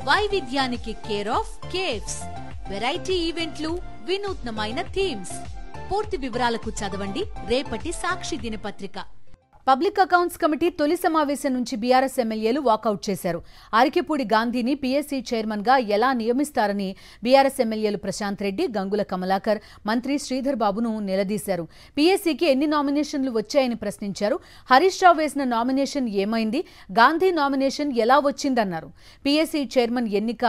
వైవిధ్యానికి care of caves, variety ఈవెంట్లు, వినూత్నమైన థీమ్స్. పూర్తి వివరాలకు చదవండి రేపటి సాక్షి దినపత్రిక. పబ్లిక్ అకౌంట్స్ కమిటీ తొలి సమావేశం నుంచి బీఆర్ఎస్ ఎమ్మెల్యేలు వాకౌట్ చేశారు. అరికెపూడి గాంధీని పీఎస్సీ చైర్మన్ గా ఎలా నియమిస్తారని బీఆర్ఎస్ ఎమ్మెల్యేలు ప్రశాంత్ రెడ్డి, గంగుల కమలాకర్, మంత్రి శ్రీధర్ బాబును నిలదీశారు. పీఎస్సీకి ఎన్ని నామినేషన్లు వచ్చాయని ప్రశ్నించారు. హరీష్ రావు వేసిన నామినేషన్ ఏమైంది, గాంధీ నామినేషన్ ఎలా వచ్చిందన్నారు. పీఎస్సీ చైర్మన్ ఎన్నిక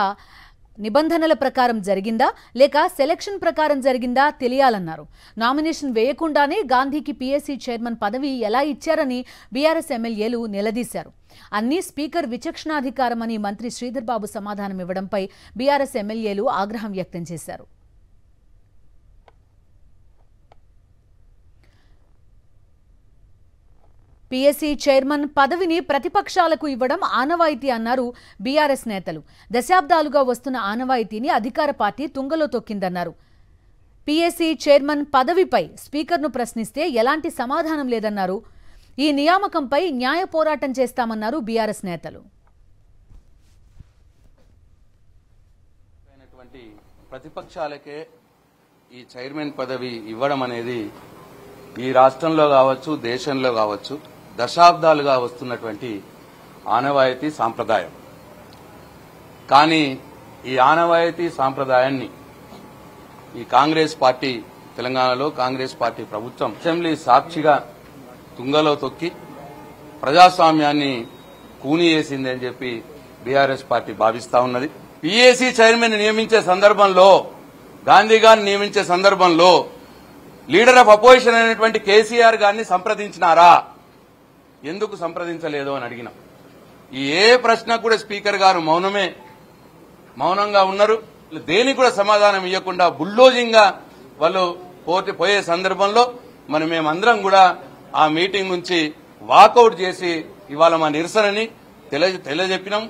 నిబంధనల ప్రకారం జరిగిందా లేక సెలక్షన్ ప్రకారం జరిగిందా తెలియాలన్నారు. నామినేషన్ వేయకుండానే గాంధీకి పీఎస్సీ చైర్మన్ పదవి ఎలా ఇచ్చారని బీఆర్ఎస్ ఎమ్మెల్యేలు నిలదీశారు. అన్నీ స్పీకర్ విచక్షణాధికారమని మంత్రి శ్రీధర్ బాబు సమాధానం ఇవ్వడంపై బీఆర్ఎస్ ఎమ్మెల్యేలు ఆగ్రహం వ్యక్తం చేశారు. పీఎస్సీ చైర్మన్ పదవిని ప్రతిపక్షాలకు ఇవ్వడం ఆనవాయితీ అన్నారు బీఆర్ఎస్ నేతలు. దశాబ్దాలుగా వస్తున్న ఆనవాయితీని అధికార పార్టీ తుంగలో తొక్కిందన్నారు. పీఎస్సీ చైర్మన్ పదవిపై స్పీకర్ను ప్రశ్నిస్తే ఎలాంటి సమాధానం లేదన్నారు. ఈ నియామకంపై న్యాయ పోరాటం చేస్తామన్నారు బీఆర్ఎస్ నేతలు. ప్రతిపక్షాలకే ఈ చైర్మన్ పదవి ఇవ్వడం అనేది ఈ రాష్ట్రంలో కావచ్చు, దేశంలో కావచ్చు, దశాబ్దాలుగా వస్తున్నటువంటి ఆనవాయితీ సాంప్రదాయం. కానీ ఈ ఆనవాయితీ సాంప్రదాయాన్ని ఈ కాంగ్రెస్ పార్టీ, తెలంగాణలో కాంగ్రెస్ పార్టీ ప్రభుత్వం అసెంబ్లీ సాక్షిగా తుంగలో తొక్కి ప్రజాస్వామ్యాన్ని కూని చేసింది అని చెప్పి బీఆర్ఎస్ పార్టీ భావిస్తా ఉన్నది. పీఏసీ చైర్మన్ నియమించే సందర్భంలో, గాంధీ గారిని నియమించే సందర్భంలో లీడర్ ఆఫ్ అపోజిషన్ అయినటువంటి కేసీఆర్ గారిని సంప్రదించినారా, ఎందుకు సంప్రదించలేదు అని అడిగినాం. ఈ ఏ ప్రశ్న కూడా స్పీకర్ గారు మౌనంగా ఉన్నారు. దేనికి కూడా సమాధానం ఇవ్వకుండా బుల్డోజింగ్ గా వాళ్ళు పోయే సందర్భంలో మేమందరం కూడా ఆ మీటింగ్ నుంచి వాకౌట్ చేసి ఇవాళ మా నిరసనని తెలియజెప్పినాం.